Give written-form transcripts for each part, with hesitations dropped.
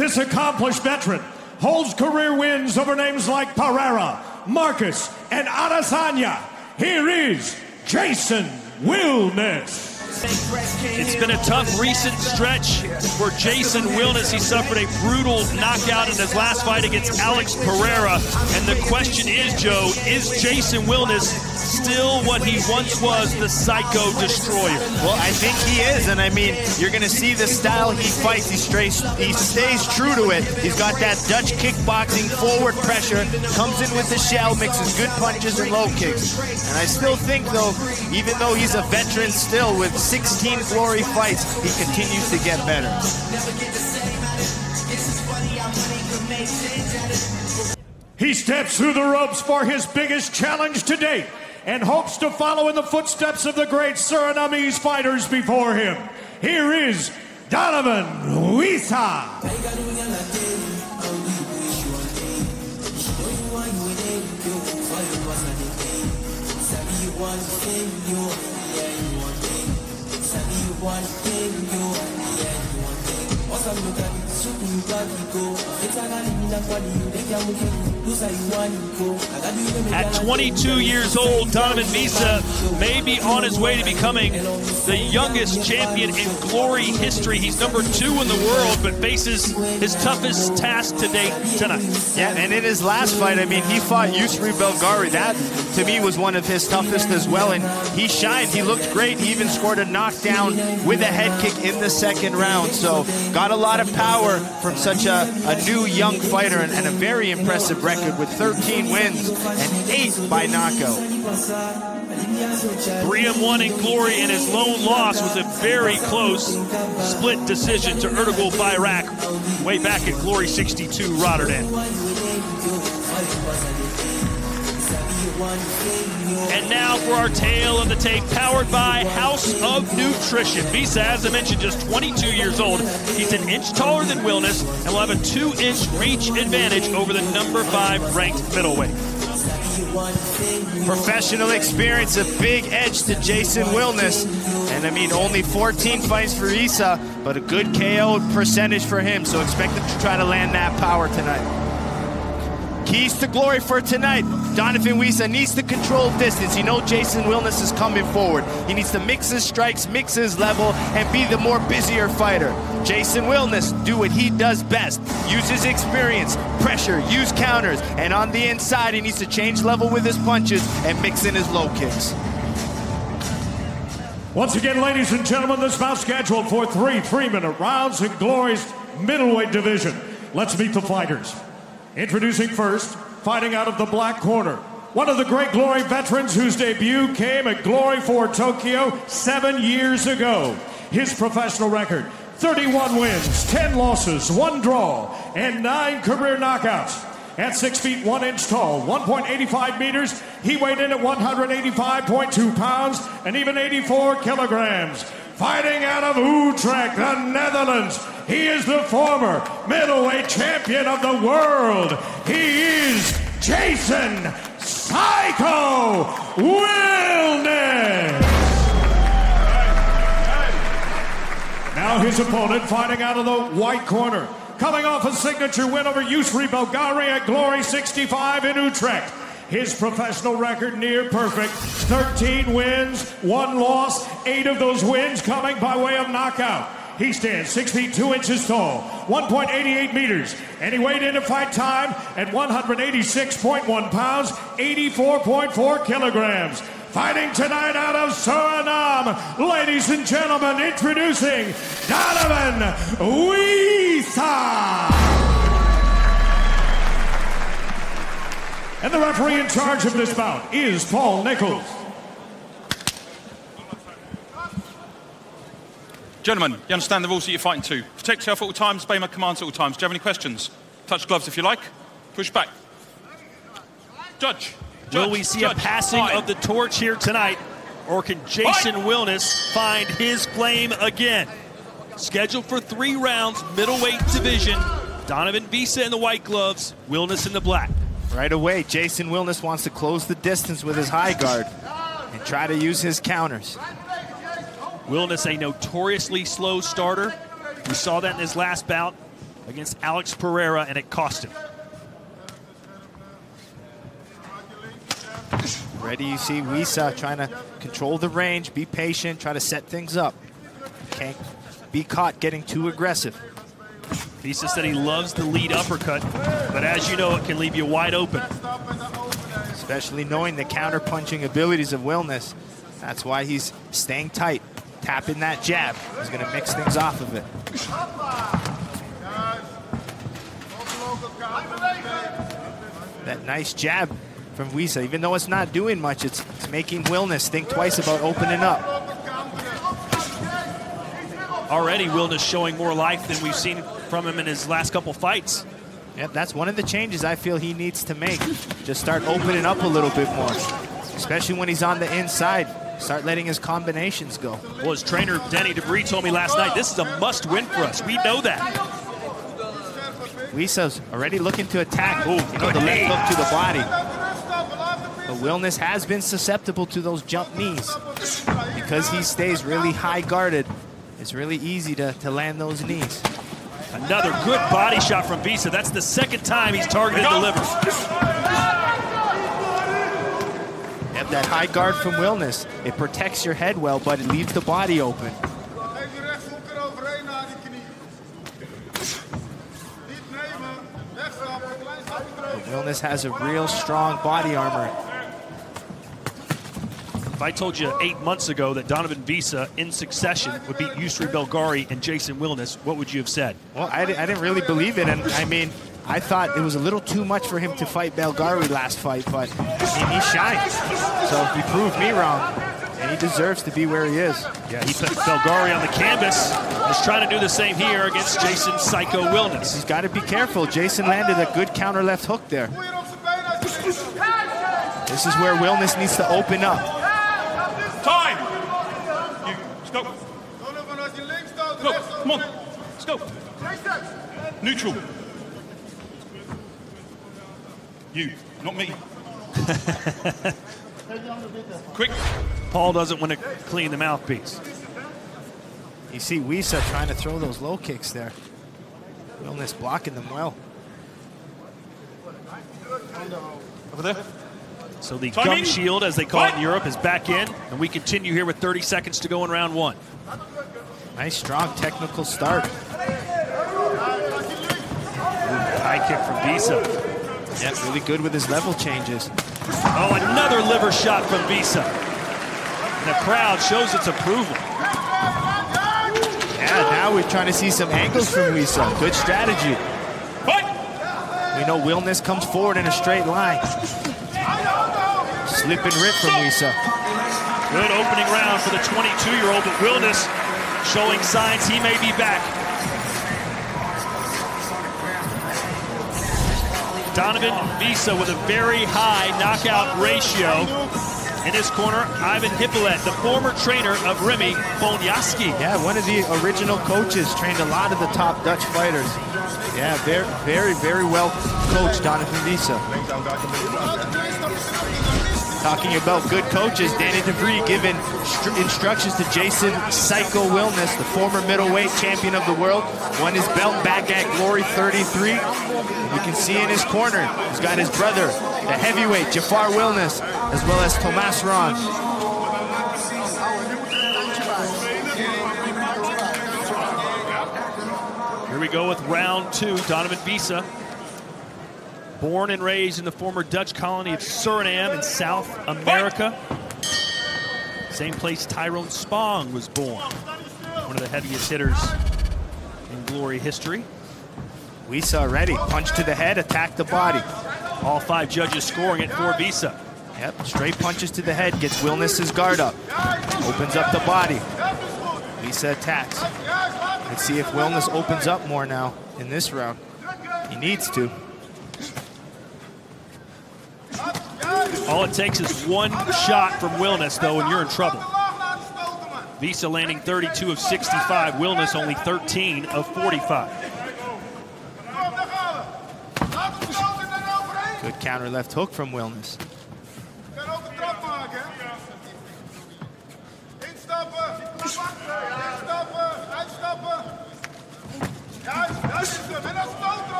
This accomplished veteran holds career wins over names like Pereira, Marcus, and Adesanya. Here is Jason Wilnis. It's been a tough recent stretch for Jason Wilnis. He suffered a brutal knockout in his last fight against Alex Pereira. And the question is, Joe, is Jason Wilnis still what he once was, the Psycho Destroyer? Well, I think he is, and I mean, you're going to see the style he fights. He stays true to it. He's got that Dutch kickboxing forward pressure, comes in with the shell, mixes good punches and low kicks. And I still think, though, even though he's a veteran still with 16 glory fights, he continues to get better. He steps through the ropes for his biggest challenge to date and hopes to follow in the footsteps of the great Surinamese fighters before him. Here is Donovan Wisse. At 22 years old, Donovan Wisse may be on his way to becoming the youngest champion in glory history. He's number 2 in the world, but faces his toughest task to date tonight. Yeah, and in his last fight, I mean, he fought Yusri Belgari. That, to me, was one of his toughest as well, and he shined. He looked great. He even scored a knockdown with a head kick in the second round. So, got a lot of power from such a new young fighter, and a very impressive record with 13 wins and 8 by knockout. 3-1 in glory, and his lone loss was a very close split decision to Ertugrul Bayrak way back at Glory 62 Rotterdam. And now for our tale of the tape, powered by House of Nutrition. Wisse, as I mentioned, just 22 years old. He's an inch taller than Wilnis and will have a 2-inch reach advantage over the number 5 ranked middleweight. Professional experience, a big edge to Jason Wilnis. And I mean, only 14 fights for Wisse, but a good KO percentage for him. So expect him to try to land that power tonight. Keys to glory for tonight. Donovan Wisse needs to control distance. You know Jason Wilnis is coming forward. He needs to mix his strikes, mix his level, and be the more busier fighter. Jason Wilnis, do what he does best. Use his experience, pressure, use counters, and on the inside, he needs to change level with his punches and mix in his low kicks. Once again, ladies and gentlemen, this bout scheduled for 3 3-minute rounds in Glory's middleweight division. Let's meet the fighters. Introducing first, fighting out of the black corner, one of the great Glory veterans whose debut came at Glory 4 Tokyo 7 years ago. His professional record, 31 wins, 10 losses, 1 draw, and 9 career knockouts. At 6 feet 1 inch tall, 1.85 meters, he weighed in at 185.2 pounds and even 84 kilograms. Fighting out of Utrecht, the Netherlands, he is the former middleweight champion of the world. He is Jason Psycho Wilnis. Now his opponent fighting out of the white corner, coming off a signature win over Yusri Belgari at Glory 65 in Utrecht. His professional record near perfect, 13 wins, 1 loss, 8 of those wins coming by way of knockout. He stands 6 feet 2 inches tall, 1.88 meters, and he weighed in at fight time at 186.1 pounds, 84.4 kilograms. Fighting tonight out of Suriname, ladies and gentlemen, introducing Donovan Wisse. And the referee in charge of this bout is Paul Nichols. Gentlemen, you understand the rules that you're fighting to. Protect yourself at all times, obey my commands at all times. Do you have any questions? Touch gloves if you like. Push back. Judge. Will we see a passing of the torch here tonight, or can Jason Wilnis find his flame again? Scheduled for 3 rounds, middleweight division. Donovan Wisse in the white gloves, Wilnis in the black. Right away, Jason Wilnis wants to close the distance with his high guard and try to use his counters. Wilnis, a notoriously slow starter. We saw that in his last bout against Alex Pereira, and it cost him. Ready, you see Wisse trying to control the range, be patient, try to set things up. Can't be caught getting too aggressive. Wisse said he loves the lead uppercut, but as you know, it can leave you wide open. Especially knowing the counter-punching abilities of Wilnis. That's why he's staying tight, tapping that jab. He's going to mix things off of it. That nice jab from Wisse, even though it's not doing much, it's making Wilnis think twice about opening up. Already, Wilnis showing more life than we've seen from him in his last couple fights. Yep, that's one of the changes I feel he needs to make. Just start opening up a little bit more, especially when he's on the inside. Start letting his combinations go. Well, his trainer, Denny Debris, told me last night, this is a must-win for us. We know that. Wisse's already looking to attack. Ooh, you know, the left hook to the body. But Wilnis has been susceptible to those jump knees. Because he stays really high guarded, it's really easy to land those knees. Another good body shot from Wisse. That's the second time he's targeted the liver. Yep, that high guard from Wilnis. It protects your head well, but it leaves the body open. But Wilnis has a real strong body armor. If I told you 8 months ago that Donovan Wisse in succession would beat Yusri Belgari and Jason Wilnis, what would you have said? Well, I didn't really believe it, and I mean, I thought it was a little too much for him to fight Belgari last fight, but I mean, he shined. So he proved me wrong, and he deserves to be where he is. Yeah, he put Belgari on the canvas. He's trying to do the same here against Jason Psycho Wilnis. He's got to be careful. Jason landed a good counter left hook there. This is where Wilnis needs to open up. Time! You, stop. Go, come on. Let's go. Neutral. You, not me. Quick. Paul doesn't want to clean the mouthpiece. You see Wisse trying to throw those low kicks there. Wilnis blocking them well. Over there. So the Timing. gum shield, as they call it in Europe, is back in, and we continue here with 30 seconds to go in round one. Nice, strong technical start. High kick from Wisse. Yeah, really good with his level changes. Oh, another liver shot from Wisse. And the crowd shows its approval. Yeah, now we're trying to see some angles from Wisse. Good strategy. We know Wilnis comes forward in a straight line. Slip and rip from Wisse. Good opening round for the 22-year-old, but Wilnis showing signs he may be back. Donovan Wisse with a very high knockout ratio. In his corner, Ivan Hippolyt, the former trainer of Remy Bonjasky. Yeah, one of the original coaches, trained a lot of the top Dutch fighters. Yeah, very well coached, Donovan Wisse. Talking about good coaches, Danny Debris giving instructions to Jason Psycho Wilnis, the former middleweight champion of the world, won his belt back at Glory 33. You can see in his corner, he's got his brother, the heavyweight Jafar Wilnis, as well as Tomas Ron. Here we go with round two. Donovan Wisse, born and raised in the former Dutch colony of Suriname in South America. Same place Tyrone Spong was born. One of the heaviest hitters in Glory history. Wisse already, punch to the head, attack the body. All five judges scoring it for Wisse. Yep, straight punches to the head, gets Wilnis's guard up. Opens up the body. Wisse attacks. Let's see if Wilnis opens up more now in this round. He needs to. All it takes is one shot from Wilnis, though, and you're in trouble. Wisse landing 32 of 65. Wilnis only 13 of 45. Good counter left hook from Wilnis.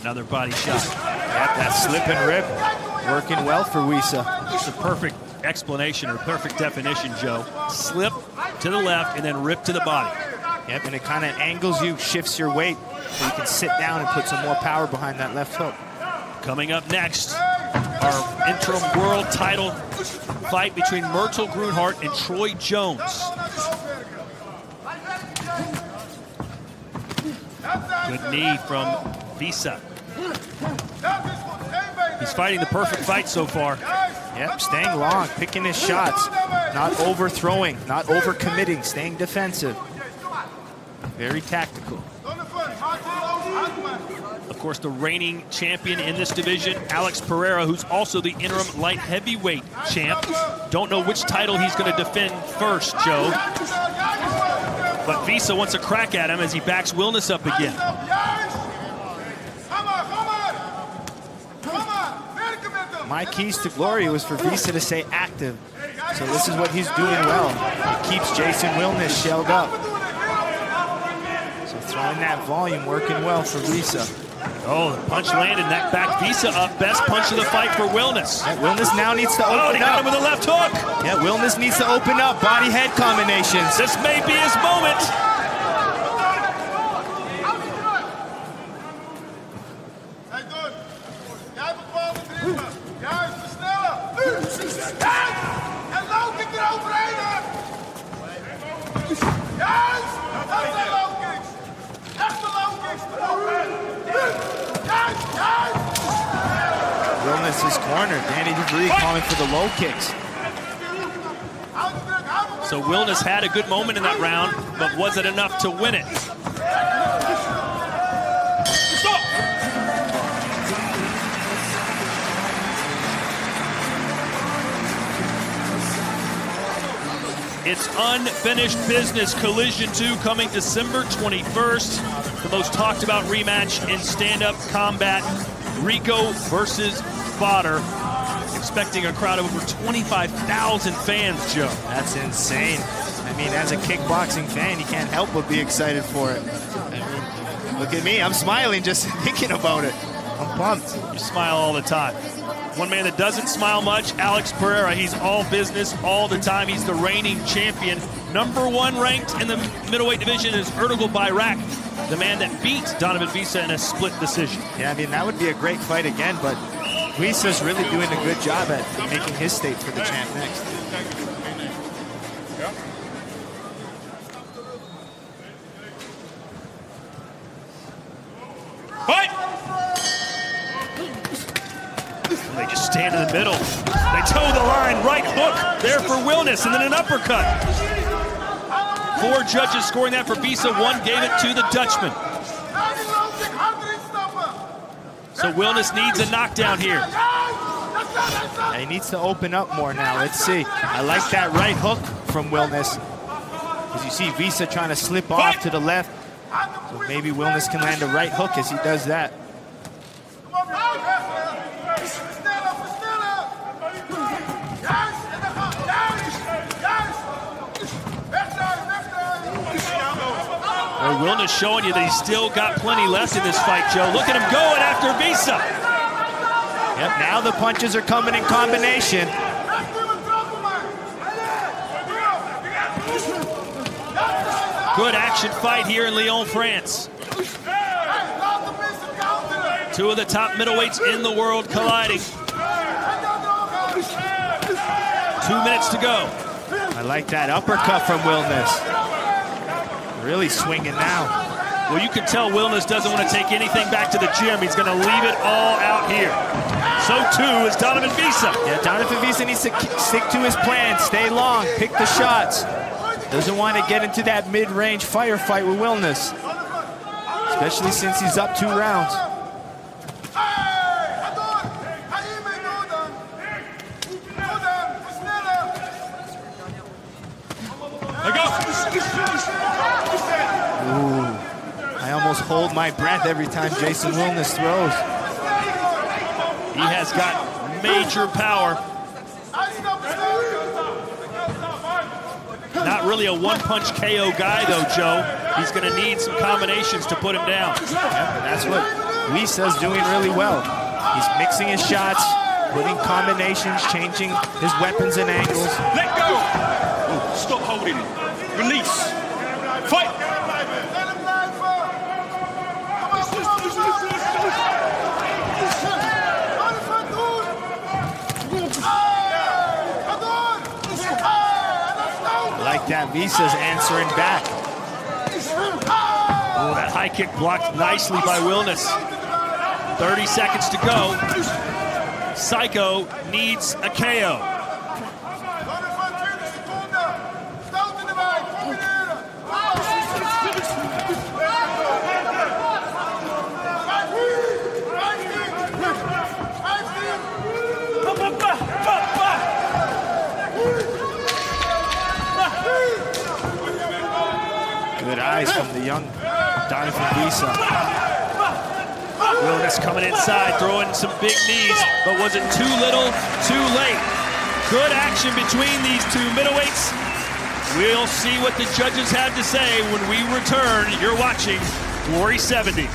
Another body shot. Yep, that slip and rip working well for Wisse. It's a perfect explanation or perfect definition, Joe. Slip to the left and then rip to the body. Yep, and it kind of angles you, shifts your weight, so you can sit down and put some more power behind that left hook. Coming up next, our interim world title fight between Myrtle Grunhart and Troy Jones. Good knee from Wisse. He's fighting the perfect fight so far. Yep, staying long, picking his shots, not overthrowing, not overcommitting, staying defensive. Very tactical. Of course, the reigning champion in this division, Alex Pereira, who's also the interim light heavyweight champ. Don't know which title he's going to defend first, Joe. But Wisse wants a crack at him as he backs Wilnis up again. My keys to glory was for Wisse to stay active. So this is what he's doing well. It keeps Jason Wilnis shelled up. So throwing that volume, working well for Wisse. Oh, the punch landed, that backed Wisse up. Best punch of the fight for Wilnis. Yeah, Wilnis now needs to open up. Oh, he got him with a left hook. Yeah, Wilnis needs to open up. Body-head combinations. This may be his moment. Wilnis is cornered. Danny DeVries calling for the low kicks. So Wilnis had a good moment in that round, but was it enough to win it? Stop! It's unfinished business. Collision 2 coming December 21st. The most talked about rematch in stand-up combat. Rico versus Fodder. Expecting a crowd of over 25,000 fans, Joe. That's insane. I mean, as a kickboxing fan, you can't help but be excited for it. I mean, look at me. I'm smiling just thinking about it. I'm pumped. You smile all the time. One man that doesn't smile much, Alex Pereira. He's all business all the time. He's the reigning champion. #1 ranked in the middleweight division is Ertugrul Bayrak, the man that beat Donovan Wisse in a split decision. Yeah, I mean, that would be a great fight again, but Wisse's really doing a good job at making his state for the champ next. Fight! They just stand in the middle. They toe the line, right hook there for Wilnis, and then an uppercut. 4 judges scoring that for Wisse, 1 gave it to the Dutchman. So Wilnis needs a knockdown here. Yeah, he needs to open up more now. Let's see. I like that right hook from Wilnis. As you see Wisse trying to slip off to the left. So maybe Wilnis can land a right hook as he does that. Well, Wilnis showing you that he's still got plenty left in this fight, Joe. Look at him going after Wisse. Yep, now the punches are coming in combination. Good action fight here in Lyon, France. 2 of the top middleweights in the world colliding. 2 minutes to go. I like that uppercut from Wilnis. Really swinging now. Well, you can tell Wilnis doesn't want to take anything back to the gym. He's going to leave it all out here. So too is Donovan Wisse. Yeah, Donovan Wisse needs to stick to his plan, stay long, pick the shots. Doesn't want to get into that mid-range firefight with Wilnis, especially since he's up 2 rounds. Ooh, I almost hold my breath every time Jason Wilnis throws. He has got major power. Not really a one-punch KO guy, though, Joe. He's going to need some combinations to put him down. Yeah, that's what Wisse's doing really well. He's mixing his shots, putting combinations, changing his weapons and angles. Let go! Oh, stop holding. Release. Fight! Like that, Wisse's answering back. Oh, that high kick blocked nicely by Wilnis. 30 seconds to go. Psycho needs a KO. Good eyes from the young Donovan Wisse. Wilnis coming inside, throwing some big knees, but was it too little, too late? Good action between these two middleweights. We'll see what the judges have to say when we return. You're watching Glory 70.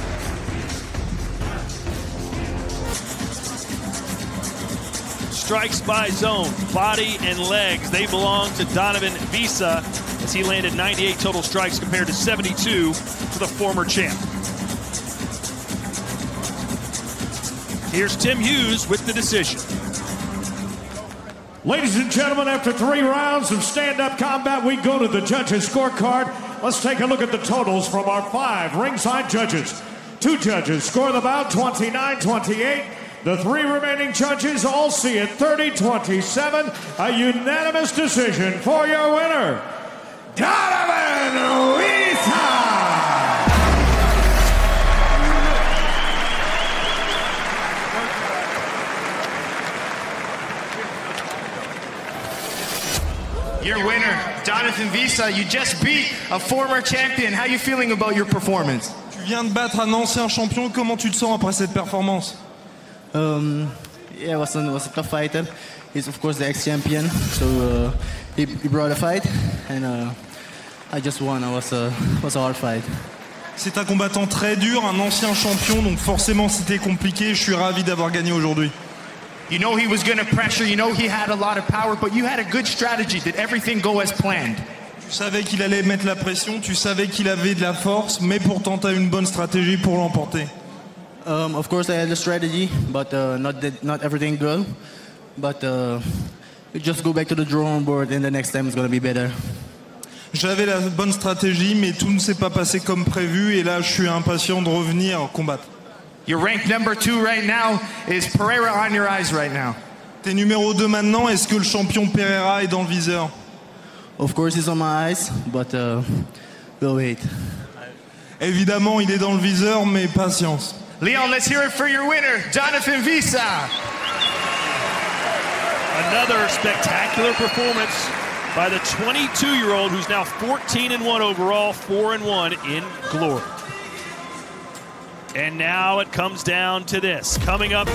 Strikes by zone, body and legs. They belong to Donovan Wisse as he landed 98 total strikes compared to 72 for the former champ. Here's Tim Hughes with the decision. Ladies and gentlemen, after 3 rounds of stand-up combat, we go to the judges' scorecard. Let's take a look at the totals from our 5 ringside judges. 2 judges score the bout 29-28. The 3 remaining judges all see it 30-27. A unanimous decision for your winner, Donovan Wisse. Your winner, Donovan Wisse. You just beat a former champion. How are you feeling about your performance? Tu viens de battre un ancien champion. Comment tu te sens après cette performance? Yeah, it was a tough fighter. He's of course the ex-champion, so he brought a fight, and I just won. It was a hard fight. C'est un combattant très dur, un ancien champion, donc forcément c'était compliqué. Je suis ravi d'avoir gagné aujourd'hui. You know he was going to pressure. You know he had a lot of power, but you had a good strategy. Did everything go as planned? Tu savais qu'il allait mettre la pression, tu savais qu'il avait de la force, mais pourtant tu as une bonne stratégie pour l'emporter. Of course, I had a strategy, but not everything good. But we just go back to the drawing board, and the next time it's going to be better. J'avais la bonne stratégie, mais tout ne s'est pas passé comme prévu, et là je suis impatient de revenir combattre. You're ranked number 2 right now. Is Pereira on your eyes right now? T'es numéro 2 maintenant. Est-ce que le champion Pereira est dans le viseur? Of course, he's on my eyes, but we'll wait. Évidemment, il est dans le viseur, mais patience. Lyon, let's hear it for your winner, Donovan Wisse. Another spectacular performance by the 22-year-old who's now 14-1 overall, 4-1 in Glory. And now it comes down to this. Coming up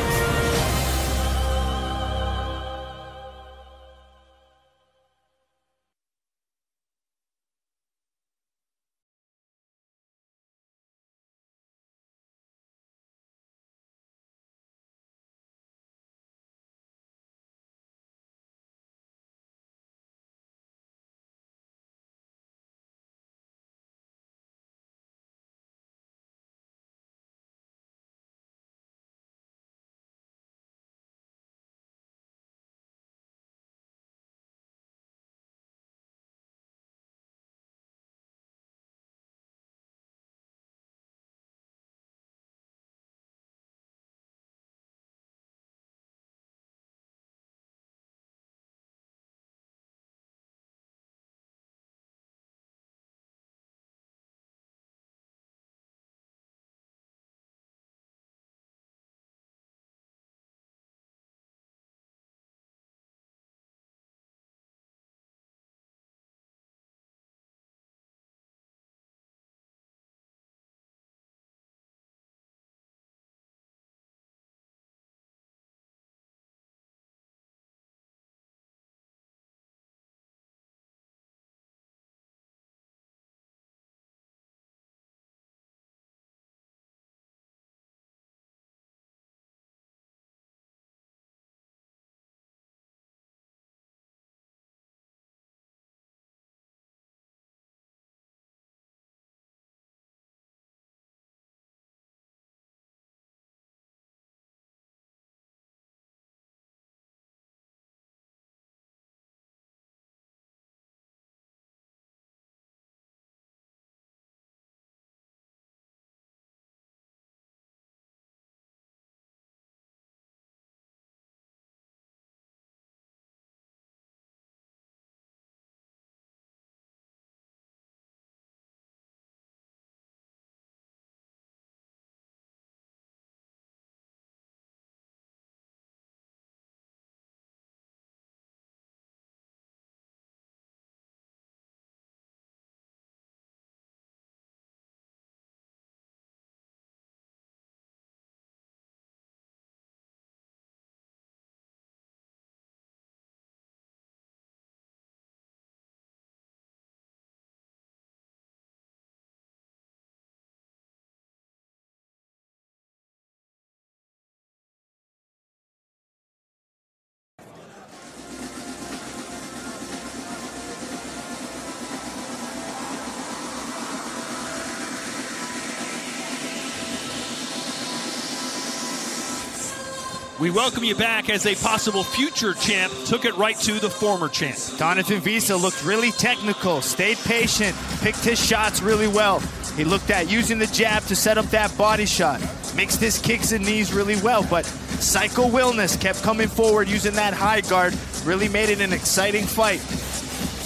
We welcome you back as a possible future champ took it right to the former champ. Donovan Wisse looked really technical, stayed patient, picked his shots really well. He looked at using the jab to set up that body shot. Mixed his kicks and knees really well, but Psycho Wilnis kept coming forward using that high guard, really made it an exciting fight.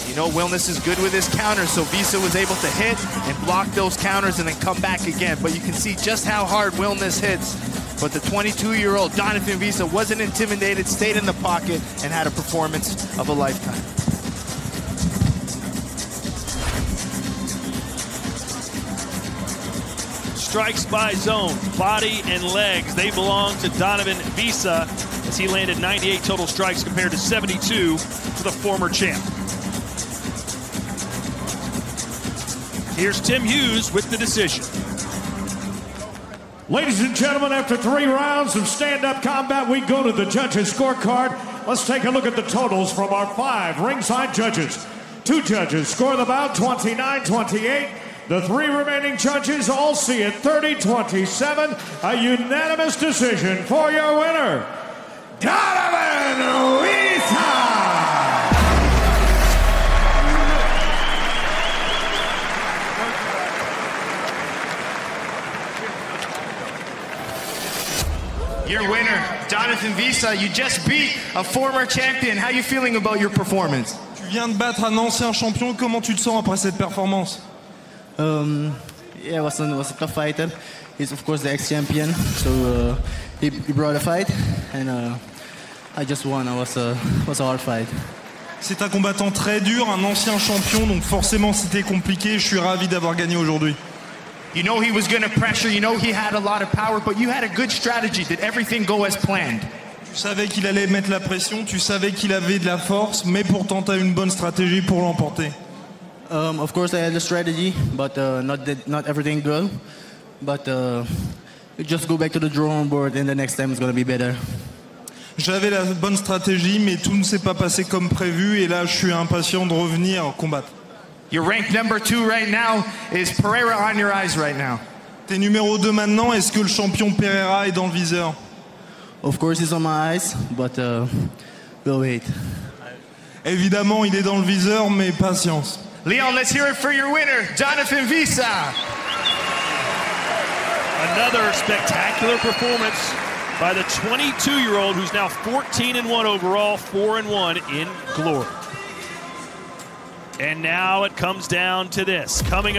You know, Wilnis is good with his counters, so Wisse was able to hit and block those counters and then come back again. But you can see just how hard Wilnis hits. But the 22-year-old Donovan Wisse wasn't intimidated, stayed in the pocket, and had a performance of a lifetime. Strikes by zone, body and legs, they belong to Donovan Wisse as he landed 98 total strikes compared to 72 for the former champ. Here's Tim Hughes with the decision. Ladies and gentlemen, after 3 rounds of stand-up combat, we go to the judges' scorecard. Let's take a look at the totals from our 5 ringside judges. 2 judges score the bout 29-28. The 3 remaining judges all see it 30-27. A unanimous decision for your winner, Donovan Wisse! Your winner, Donovan Wisse. You just beat a former champion. How are you feeling about your performance? Tu viens de battre un ancien champion. Comment tu te sens après cette performance? Yeah, it was a tough fighter. He's of course the ex-champion, so he brought a fight, and I just won. It was a hard fight. C'est un combattant très dur, un ancien champion, donc forcément c'était compliqué. Je suis ravi d'avoir gagné aujourd'hui. You know he was going to pressure, you know he had a lot of power, but you had a good strategy. Did everything go as planned? Tu savais qu'il allait mettre la pression, tu savais qu'il avait de la force, mais pourtant tu as une bonne stratégie pour l'emporter. Of course I had a strategy, but not everything good. But just go back to the drawing board, and the next time it's going to be better. J'avais la bonne stratégie, mais tout ne s'est pas passé comme prévu, et là je suis impatient de revenir combattre. Your rank number 2 right now. Is Pereira on your eyes right now? T'es numéro 2 maintenant, est-ce que le champion Pereira est dans le viseur? Of course he's on my eyes, but we'll wait. Évidemment, il est dans le viseur, mais patience. Lyon, let's hear it for your winner, Donovan Wisse. Another spectacular performance by the 22-year-old who's now 14-1 overall, 4-1 in glory. And now it comes down to this. Coming